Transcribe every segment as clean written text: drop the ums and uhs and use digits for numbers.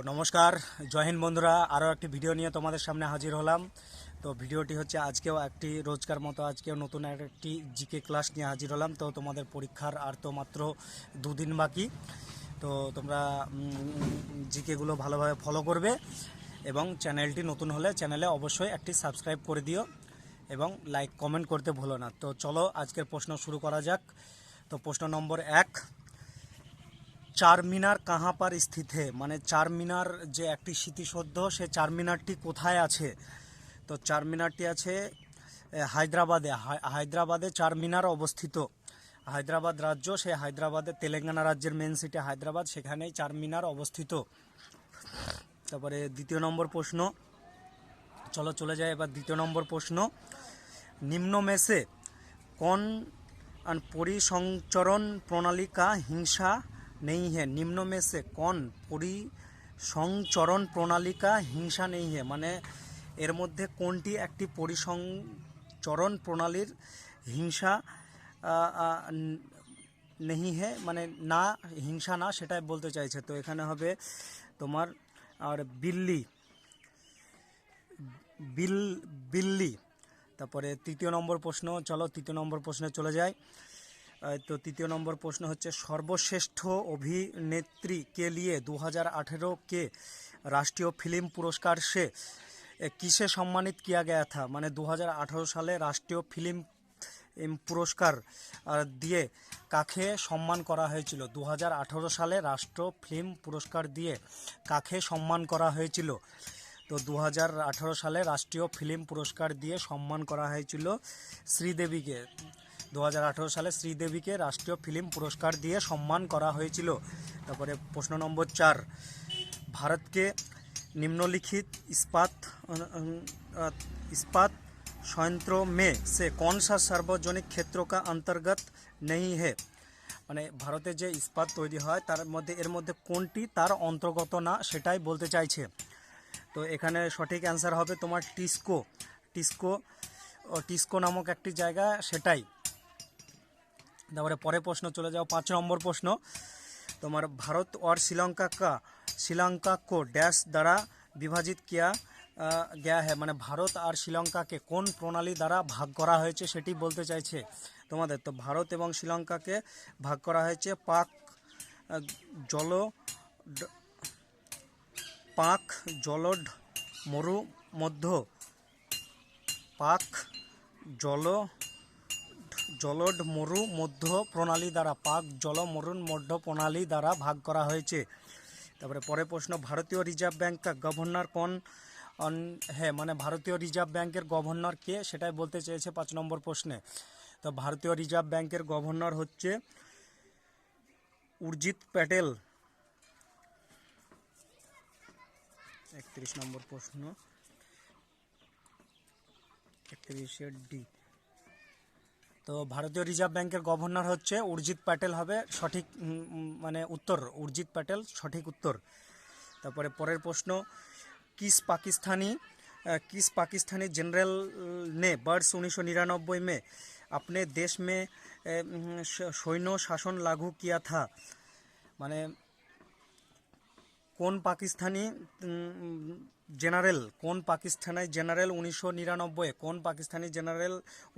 নমস্কার, জয় হিন্দ বন্ধুরা। আরও একটি ভিডিও নিয়ে তোমাদের সামনে হাজির হলাম। তো ভিডিওটি হচ্ছে আজকেও একটি রোজকার মতো আজকেও নতুন একটি জিকে ক্লাস নিয়ে হাজির হলাম। তো তোমাদের পরীক্ষার আর তো মাত্র দুদিন বাকি। তো তোমরা জিকেগুলো ভালোভাবে ফলো করবে এবং চ্যানেলটি নতুন হলে চ্যানেলে অবশ্যই একটি সাবস্ক্রাইব করে দিও এবং লাইক কমেন্ট করতে ভুলো না। তো চলো আজকের প্রশ্ন শুরু করা যাক। তো প্রশ্ন নম্বর 1, চার মিনার কাহা পার স্থিত হে, মানে চার মিনার যে একটি স্মৃতিসৌধ, সে চার মিনারটি কোথায় আছে? তো চার মিনারটি আছে হায়দ্রাবাদে। হায়দ্রাবাদে চার মিনার অবস্থিত। হায়দ্রাবাদ রাজ্য, সে হায়দ্রাবাদে, তেলেঙ্গানা রাজ্যের মেন সিটি হায়দ্রাবাদ, সেখানেই চার মিনার অবস্থিত। তারপরে দ্বিতীয় নম্বর প্রশ্ন, চলো চলে যায় এবার দ্বিতীয় নম্বর প্রশ্ন। निम्न में से कौन परिसंचरण प्रणाली का हिंसा नहीं है? निम्न में से कौन परिसंचरण प्रणाली का हिंसा नहीं है, মানে এর মধ্যে কোনটি একটি পরিসংচরণ প্রণালীর হিংসা নেই হে, মানে না, হিংসা না, সেটাই বলতে চাইছে। তো এখানে হবে তোমার আর বিল্লি। তারপরে তৃতীয় নম্বর প্রশ্ন, চলো তৃতীয় নম্বর প্রশ্নে চলে যায়। তো তৃতীয় নম্বর প্রশ্ন হচ্ছে সর্বশ্রেষ্ঠ অভিনেত্রী के लिए 2018 के राष्ट्रीय फिल्म पुरस्कार से किसे सम्मानित किया गया था? মানে 2018 সালে রাষ্ট্রীয় ফিল্ম পুরস্কার দিয়ে কাকে সম্মান করা হয়েছিল? 2018 সালে রাষ্ট্র ফিল্ম পুরস্কার দিয়ে কাকে সম্মান করা হয়েছিল? তো 2018 সালে রাষ্ট্রীয় ফিল্ম পুরস্কার দিয়ে সম্মান করা হয়েছিল শ্রীদেবীকে। 2018 সালে শ্রীদেবীকে রাষ্ট্রীয় ফিল্ম পুরস্কার দিয়ে সম্মান করা হয়েছিল। তারপরে প্রশ্ন নম্বর 4, ভারতকে নিম্নলিখিত इस्पात संयंत्रों में से कौन सा सार्वजनिक क्षेत्रों का अंतर्गत नहीं है? মানে ভারতে যে ইস্পাত তৈরি হয় তার মধ্যে এর মধ্যে কোনটি তার অন্তর্গত না, সেটাই বলতে চাইছে। তো এখানে সঠিক অ্যান্সার হবে তোমার টিস্কো নামক একটি জায়গা, সেটাই। তারপরে পরের প্রশ্ন চলে যাও 5 নম্বর প্রশ্ন। তোমার ভারত और শ্রীলঙ্কা को ড্যাশ দ্বারা বিভাজিত কিয়া গয়া है, মানে ভারত আর শ্রীলঙ্কাকে কোন প্রণালী দ্বারা ভাগ করা হয়েছে সেটি বলতে চাইছে তোমাদের। তো ভারত এবং শ্রীলঙ্কাকে ভাগ করা হয়েছে পাক জলড মরু মধ্য জলড মরু মধ্য প্রণালী দ্বারা, পাক জল মরুন মধ্য প্রণালী দ্বারা ভাগ করা হয়েছে। তারপরে পরের প্রশ্ন, ভারতীয় রিজার্ভ ব্যাংক কা গভর্নর কোন হ্যাঁ, মানে ভারতীয় রিজার্ভ ব্যাংকের গভর্নর কে, সেটাই বলতে চেয়েছে 5 নম্বর প্রশ্নে। তো ভারতীয় রিজার্ভ ব্যাংকের গভর্নর হচ্ছে উর্জিত প্যাটেল। 31 নম্বর প্রশ্ন, 31 ডি। তো ভারতীয় রিজার্ভ ব্যাংকের গভর্নর হচ্ছে উর্জিত প্যাটেল, হবে সঠিক মানে উত্তর, উর্জিত প্যাটেল সঠিক উত্তর। তারপরে পরের প্রশ্ন, किस पाकिस्तानी जनरल ने वर्ष 1999 में अपने देश में सैन्य शासन लागू किया था? মানে কোন পাকিস্তানি জেনারেল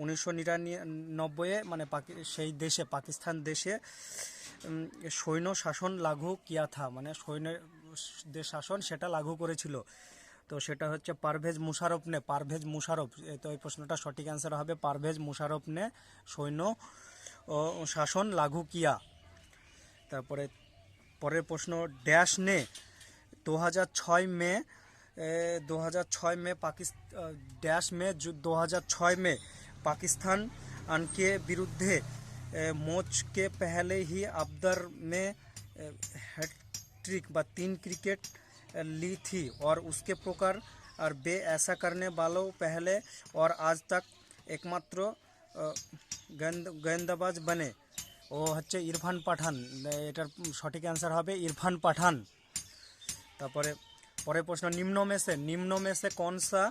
1999 মানে সেই দেশে, পাকিস্তান দেশে সৈন্য শাসন লাগু কিয়া থা, মানে সৈন্য শাসন সেটা লাগু করেছিল। তো সেটা হচ্ছে পারভেজ মুশারফ। তো এই প্রশ্নটা সঠিক অ্যান্সার হবে পারভেজ মুশারফ নে সৈন্য শাসন লাগু কিয়া। তারপরে পরের প্রশ্ন, ড্যাশ নে 2006 में पाकिस्तान के विरुद्ध मैच के पहले ही अब्दर में हैट्रिक व 3 क्रिकेट ली थी और उसके प्रकार और वे ऐसा करने वालों पहले और आज तक एकमात्र गेंदबाज बने। ও হচ্ছে ইরফান পাঠান। এটার সঠিক অ্যান্সার হবে ইরফান পাঠান। তারপরে পরের প্রশ্ন, নিম্ন में से कौन सा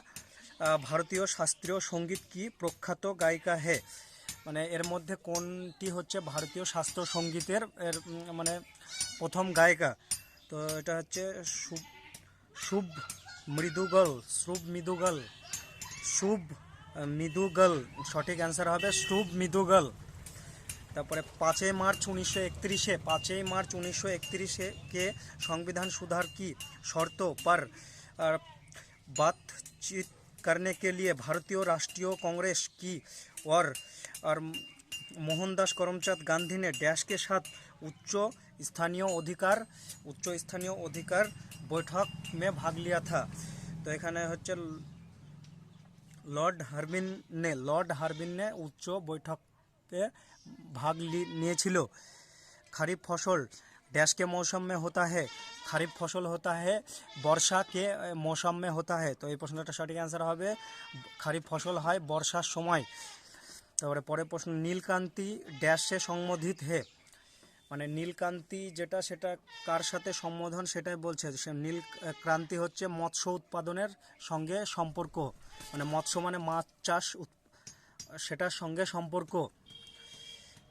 ভারতীয় শাস্ত্রীয় সঙ্গীত কি প্রখ্যাত গায়িকা হে? মানে এর মধ্যে কোনটি হচ্ছে ভারতীয় শাস্ত্রীয় সঙ্গীতের মানে প্রথম গায়িকা? তো এটা হচ্ছে শুভ মৃদুগল, শুভ মৃদুগল, শুভ মৃদুগল, সঠিক অ্যান্সার হবে শুভ মৃদুগল। তারপরে 5 মার্চ 1931, 5 मार्च 1931 के संविधान सुधार की शर्तों पर बातचीत करने के लिए भारतीय राष्ट्रीय कांग्रेस की और मोहनदास करमचंद गांधी ने डैश के साथ उच्च स्थानीय अधिकार बैठक में भाग लिया था। तो এখানে হচ্ছে लॉर्ड हार्बिन ने उच्च बैठके भाग निয়েছিল। खरीफ फसल डैश के मौसम में होता है, खरीफ फसल होता है वर्षा के मौसम में होता है। तो এই প্রশ্নটা সঠিক অ্যান্সার হবে खरीफ फसल হয় বর্ষার সময়। তারপরে পরের প্রশ্ন নীলকান্তি ড্যাশে সম্বোধিত হে, মানে নীলকান্তি যেটা সেটা কার সাথে সম্বোধন সেটাই বলছে। সে নীল ক্রান্তি হচ্ছে মৎস্য উৎপাদনের সঙ্গে সম্পর্ক, মানে মৎস্য মানে মাছ চাষ সেটার সঙ্গে সম্পর্ক।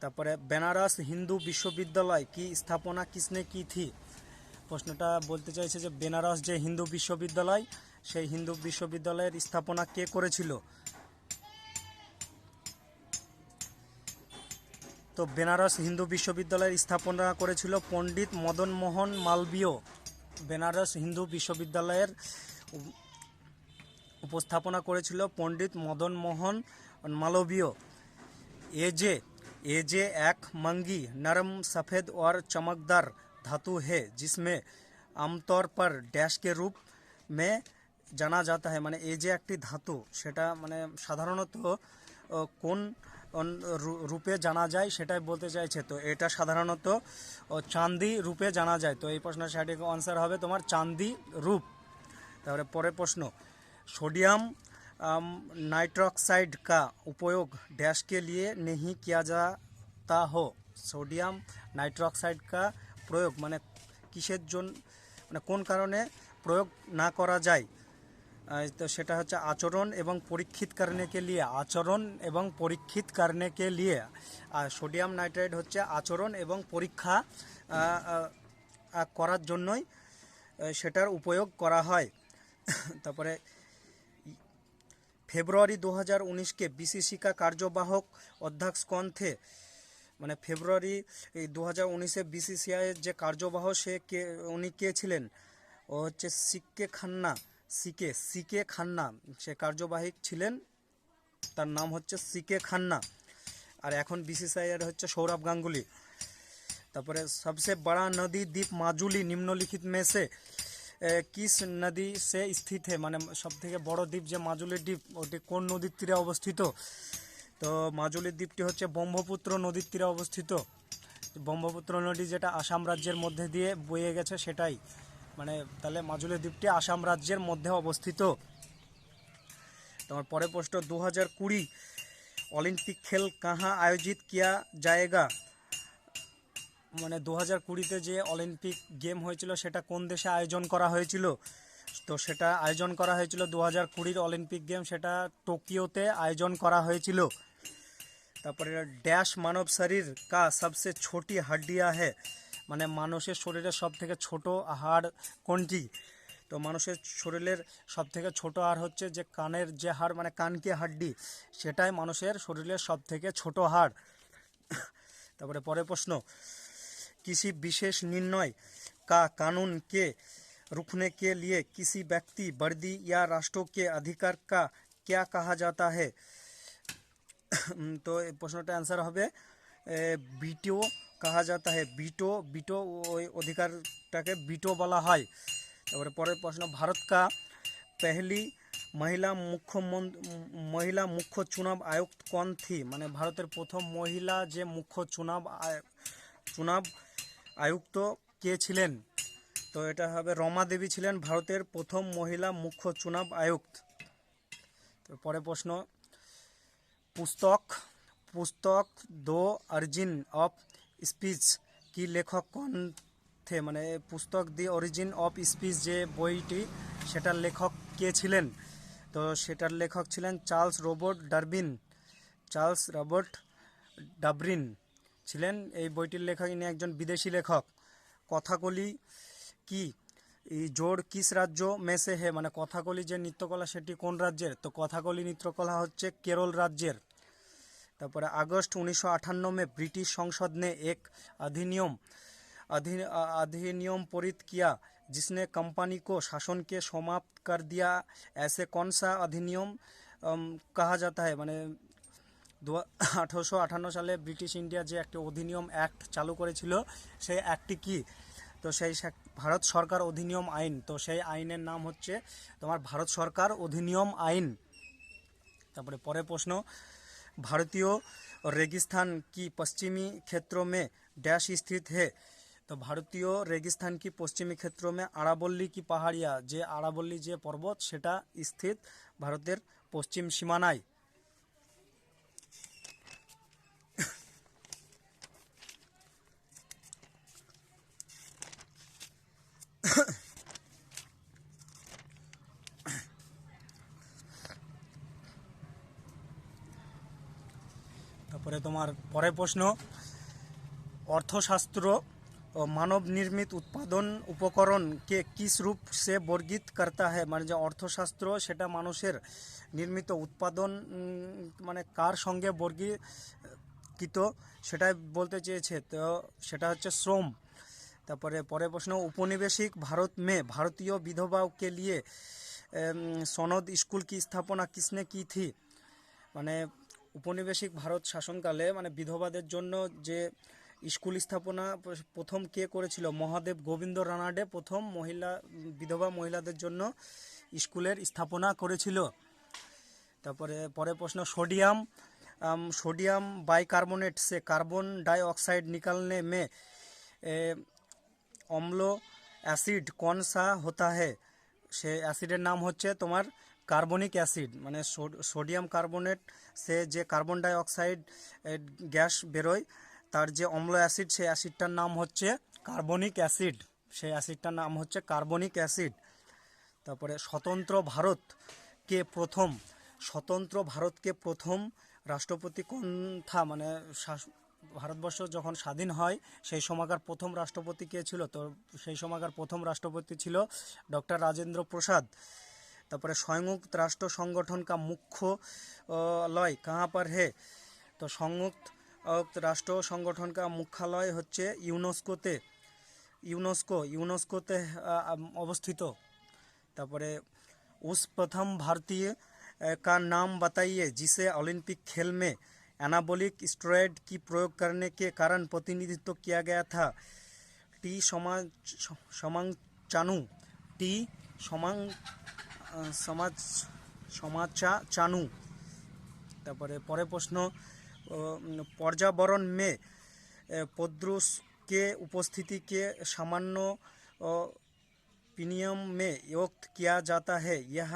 তারপরে বেনারস হিন্দু বিশ্ববিদ্যালয় কি স্থাপনা কিসনে কি থি, প্রশ্নটা বলতে চাইছে যে বেনারস যে হিন্দু বিশ্ববিদ্যালয় সেই হিন্দু বিশ্ববিদ্যালয়ের স্থাপনা কে করেছিল। তো বেনারস হিন্দু বিশ্ববিদ্যালয়ের স্থাপনা করেছিল পণ্ডিত মদন মোহন মালবীয়। বেনারস হিন্দু বিশ্ববিদ্যালয়ের উপস্থাপনা করেছিল পণ্ডিত মদন মোহন মালবীয়। एजे एक मंगी नरम सफ़ेद और चमकदार धातु है जिसमें आमतौर पर डैश के रूप में जाना जाता है, माने एजे एक धातु सेटा माने साधारणत कोन रूपे जाना जाए सेटाई बोलते चाइछे। तो एटा साधारणत चांदी रूपे जाना जाए। तो এই প্রশ্নের সঠিক आंसर হবে তোমার चांदी रूप। তারপরে পরের প্রশ্ন सोडियम नाइट्रोक्साइड का उपयोग डैश के लिए नहीं किया जाता हो, सोडियम नाइट्रोक्साइड का प्रयोग माने किसेर जोन माने कोन कारणे प्रयोग ना करा जाए। तो सेटा होच्छे आचरण एवं परीक्षित करने के लिए, आचरण एवं परीक्षित करने के लिए। सोडियम नाइट्राइड होच्छे आचरण एवं परीक्षा करार जोन्नोई सेटार उपयोग करा हय। तारपरे फेब्रुआरी 2019 के बीसीसी का कार्यवाहक अध्यक्ष कौन थे, মানে ফেব্রুয়ারি 2019 बीसीसीआई যে কার্যবাহক সে কে উনি কে ছিলেন, ও হচ্ছে সিকে খান্না সে কার্যবাহক ছিলেন, তার নাম হচ্ছে সিকে খান্না। আর এখন बीसीसीआई এর হচ্ছে সৌরভ গাঙ্গুলি। তারপরে सबसे बड़ा नदी द्वीप माजुली निम्नलिखित में से किस नदी से स्थित है, মানে সব থেকে বড় দ্বীপ যে মাজুলি দ্বীপ ওটি কোন নদীর তীরে অবস্থিত। তো মাজুলি দ্বীপটি হচ্ছে ব্রহ্মপুত্র নদীর তীরে অবস্থিত। ব্রহ্মপুত্র নদী যেটা আসাম রাজ্যের মধ্যে দিয়ে বয়ে গেছে সেটাই, মানে তাহলে মাজুলি দ্বীপটি আসাম রাজ্যের মধ্যে অবস্থিত। তোমার পরের প্রশ্ন 2020 ओलंपिक खेल कहाँ आयोजित किया जाएगा, মানে 2020-তে যে অলিম্পিক গেম হয়েছিল সেটা কোন দেশে আয়োজন করা হয়েছিল। তো সেটা আয়োজন করা হয়েছিল 2020 অলিম্পিক গেম সেটা টোকিওতে আয়োজন করা হয়েছিল। তারপরে ড্যাশ মানব শরীর কা সবচেয়ে ছোটি হাড্ডিয়া है, মানে মানুষের শরীরের সবথেকে ছোট হাড় কোনটি। তো মানুষের শরীরের সবথেকে ছোট হাড় হচ্ছে যে কানের যে হাড় মানে কানকে হাড্ডি সেটাই মানুষের শরীরের সবথেকে ছোট হাড়। তারপরে পরের প্রশ্ন किसी विशेष निर्णय का कानून के रुकने के लिए किसी व्यक्ति वर्दी या राष्ट्रों के अधिकार का क्या कहा जाता है। तो प्रश्नটা आंसर হবে बीटो कहा जाता है, बीटो ওই অধিকারটাকে बीटो বলা হয়। তারপরে পরের প্রশ্ন भारत का पहली महिला मुख्य चुनाव आयुक्त कौन थी, মানে ভারতের প্রথম মহিলা যে মুখ্য চুনাব আয়ুক্ত কে ছিলেন। তো এটা হবে রমা দেবী ছিলেন ভারতের প্রথম মহিলা মুখ্য চুনাব আয়ুক্ত। তো পরের প্রশ্ন পুস্তক দো অরিজিন অফ স্পিচ কি লেখক কোন থে, মানে পুস্তক দি অরিজিন অফ স্পিচ যে বইটি সেটার লেখক কে ছিলেন। তো সেটার লেখক ছিলেন চার্লস রবার্ট ডাবরিন ছিলেন এই বইটির লেখক। ইনি একজন বিদেশি লেখক। কথাকলি কি এই জোড় কিস রাজ্য মেসে হে, মানে কথাকলি যে নৃত্যকলা সেটি কোন রাজ্যের? তো কথাকলি নৃত্যকলা হচ্ছে কেরল রাজ্যের। তারপরে আগস্ট 1958 में ब्रिटिश संसद ने एक अधिनियम अधिनियम पारित किया जिसने कंपनी को शासन के समाप्त कर दिया। ऐसे कौन सा अधिनियम कहा जाता है? মানে 1858 সালে ব্রিটিশ ইন্ডিয়া যে একটা অধিনিয়ম অ্যাক্ট চালু করেছিল, সেই অ্যাক্টটি কি? তো সেই ভারত সরকার অধিনিয়ম আইন। তো সেই আইনের নাম হচ্ছে তোমার ভারত সরকার অধিনিয়ম আইন। তারপরে পরের প্রশ্ন, भारतीय रेगिस्तान की पश्चिमी क्षेत्रों में डैश स्थित है। तो भारतीय रेगिस्तान की पश्चिमी क्षेत्रों में आरावल्ली की पहाड़िया, जे आरावल्ली जे पर्वत सेटा स्थित भारतेर पश्चिम सीमानाय। তারপরে তোমার পরের প্রশ্ন, অর্থশাস্ত্র मानव निर्मित उत्पादन उपकरण के किस रूप से वर्गीत करता है? মানে যে অর্থশাস্ত্র সেটা মানুষের নির্মিত উৎপাদন মানে কার সঙ্গে বর্গীকৃত সেটাই বলতে চেয়েছে। তো সেটা হচ্ছে শ্রম। তারপরে পরের প্রশ্ন, उपनिवेशिक भारत में भारतीय विधवाओं के लिए सनद स्कूल की स्थापना किसने की थी? মানে উপনিবেশিক ভারত শাসনকালে মানে বিধবাদের জন্য যে স্কুল স্থাপনা প্রথম কে করেছিল? মহাদেব গোবিন্দ রানাডে প্রথম বিধবা মহিলাদের জন্য স্কুলের স্থাপনা করেছিল। তারপরে পরের প্রশ্ন, सोडियम बाइकार्बोनेट से कार्बन डाइऑक्साइड निकालने में অম্ল অ্যাসিড कौन सा होता है? সে অ্যাসিডের নাম হচ্ছে তোমার কার্বনিক অ্যাসিড। মানে সোডিয়াম কার্বনেট সে যে কার্বন ডাই অক্সাইড গ্যাস বেরোয়, তার যে অম্ল অ্যাসিড, সেই অ্যাসিডটার নাম হচ্ছে কার্বনিক অ্যাসিড। সেই অ্যাসিডটার নাম হচ্ছে কার্বনিক অ্যাসিড। তারপরে স্বতন্ত্র ভারতকে প্রথম রাষ্ট্রপতি কোন থা? মানে ভারতবর্ষ যখন স্বাধীন হয় সেই সময়কার প্রথম রাষ্ট্রপতি কে ছিল? তো সেই সময়কার প্রথম রাষ্ট্রপতি ছিল ডক্টর রাজেন্দ্র প্রসাদ। তারপরে संयुक्त राष्ट्र संगठन का मुख्यालय कहाँ पर है? तो संयुक्त राष्ट्र संगठन का मुख्यालय হচ্ছে यूनेस्कोते अवस्थित। তারপরে उस प्रथम भारतीय का नाम बताइए जिसे ओलंपिक खेल में एनाबॉलिक स्टेरॉयड की प्रयोग करने के कारण प्रतिनिधित्व किया गया था। टी চানু। তারপরে পরের প্রশ্ন, पर्यावरण में प्रदूष के उपस्थिति के सामान्य पीएम में युक्त किया जाता है। यह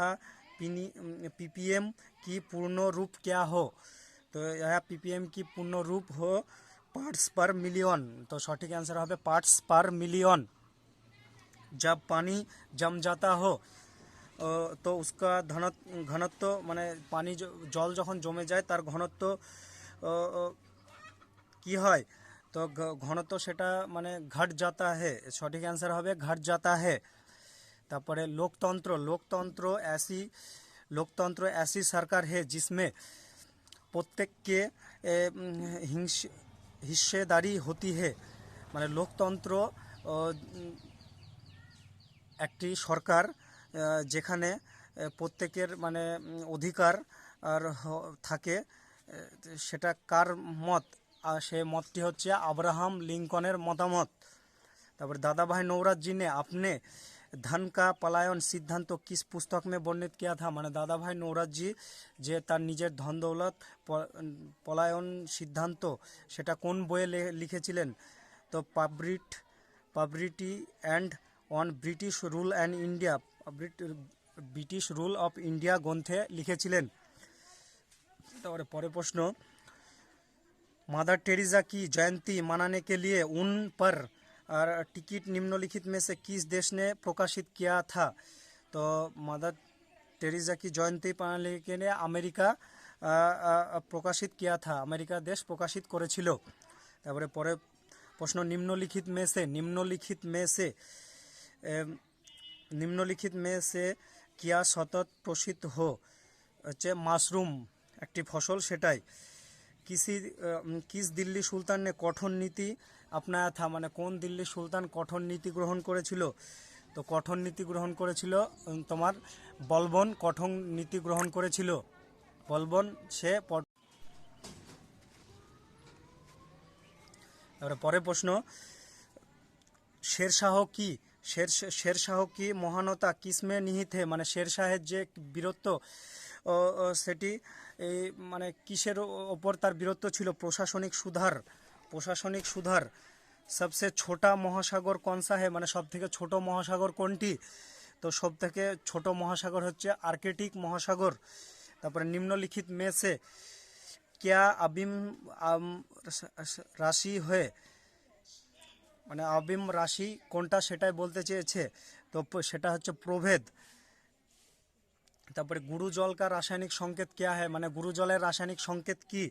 पीपीएम की पूर्ण रूप क्या हो? तो यह पीपीएम की पूर्ण रूप हो पार्ट्स पर मिलियन। तो सठिक आंसर হবে पार्ट्स पर मिलियन। जब पानी जम जाता हो तो उसका घनत्व মানে পানি জল যখন জমে যায় তার ঘনত্ব কি হয়? তো ঘনত্ব সেটা মানে ঘট जाता है। সঠিক आंसर হবে ঘট जाता है। তারপরে लोकतंत्र ऐसी सरकार है जिसमें प्रत्येक के हिस्सेदारी होती है। মানে লোকতন্ত্র একটি সরকার যেখানে প্রত্যেকের মানে অধিকার আর থাকে, সেটা কার মত? আর সে মতটি হচ্ছে আব্রাহাম লিঙ্কনের মতামত। তারপর दादा भाई नौरोजी जी ने अपने धन का पलायन सिद्धांत किस पुस्तक में वर्णित किया था? মানে दादा भाई नौरोजी যে তার নিজের ধন দৌলত পলায়ন সিদ্ধান্ত সেটা কোন বইয়ে লিখেছিলেন? তো poverty and un British rule and India, British rule of India গ্রন্থে লিখেছিলেন। তারপরে পরের প্রশ্ন, मदर टेरेसा की जयंती मनाने के लिए उन पर टिकट निम्नलिखित में से किस देश ने प्रकाशित किया था? तो मदर टेरेसा की जयंती मनाने के लिए अमेरिका प्रकाशित किया था, अमेरिका देश प्रकाशित করেছিল। তারপরে পরে প্রশ্ন, निम्नलिखित में से নিম্নলিখিত মে সে কিয়া সতত প্রসিদ্ধ হো, হচ্ছে মাশরুম একটি ফসল সেটাই। কিস দিল্লি সুলতান নে কঠোর নীতি আপনায়া থা, মানে কোন দিল্লি সুলতান কঠোর নীতি গ্রহণ করেছিল? তো কঠোর নীতি গ্রহণ করেছিল তোমার বলবন কঠোর নীতি গ্রহণ করেছিল। বলবন সে তারপরে পরের প্রশ্ন, শেরশাহ কি শেরশাহ কি মহানতা কিসমে নিহিত হে, মানে শেরশাহের যে বীরত্ব সেটি এই মানে কিসের ওপর তার বীরত্ব ছিল? প্রশাসনিক সুধার। সবসে ছোটা মহাসাগর কনসা হে, মানে সব থেকে ছোট মহাসাগর কোনটি? তো সব থেকে ছোট মহাসাগর হচ্ছে আর্কটিক মহাসাগর। তারপরে নিম্নলিখিত মে সে ক্যা আবিম রাশি হয়ে, মানে আবিম রাশি কোনটা সেটাই বলতে চেয়েছে। তো সেটা হচ্ছে প্রভেদ। তারপরে গুরু জল কা রাসায়নিক সংকেত ক্যা হ্যায়, মানে গুরু জলের রাসায়নিক সংকেত কি?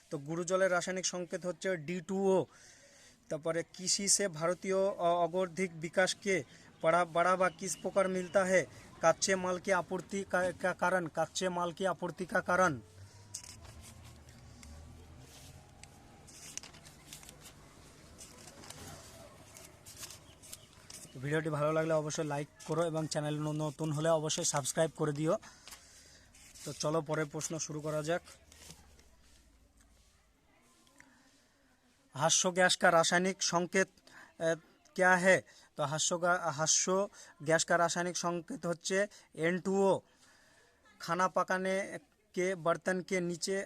তো গুরু জলের রাসায়নিক সংকেত হচ্ছে D2O। তারপরে কৃষি সে ভারতীয় অগর্ধিক বিকাশকে बढ़ावा किस प्रकार मिलता है? कच्चे माल की आपूर्ति का कारण। कच्चे माल की आपूर्ति का कारण। ভিডিওটি ভালো লাগলে অবশ্যই লাইক করো এবং চ্যানেল নতুন হলে অবশ্যই সাবস্ক্রাইব করে দিও। তো চলো পরের প্রশ্ন শুরু করা যাক। हास्य गैस का रासायनिक संकेत क्या है? तो हास्य गैस का रासायनिक संकेत होच्छे N2O। खाना पकाने के बर्तन के नीचे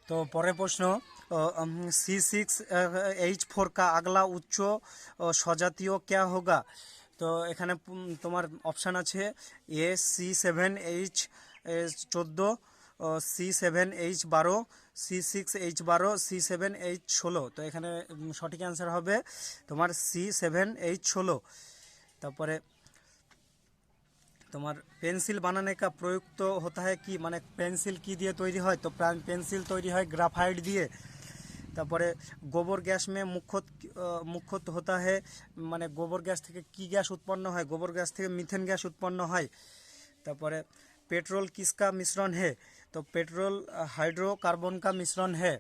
तो পরের প্রশ্ন, C6H4 का अगला उच्च सजातीय क्या होगा? तो এখানে তোমার অপশান আছে A C7H14, C7H12, C6H12, C7H16। তো এখানে সঠিক অ্যান্সার হবে তোমার C7H16। তারপরে তোমার পেন্সিল বানানে কা প্রযুক্ত হতা হয় কি, মানে পেন্সিল কি দিয়ে তৈরি হয়? তো পেন্সিল তৈরি হয় গ্রাফাইট দিয়ে। তারপরে গোবর গ্যাস মে মুখ্যত হতা হয়, মানে গোবর গ্যাস থেকে কি গ্যাস উৎপন্ন হয়? গোবর গ্যাস থেকে মিথেন গ্যাস উৎপন্ন হয়। তারপরে পেট্রোল কিসকা মিশ্রণ হে? তো পেট্রোল হাইড্রোকার্বন কা মিশ্রণ হে।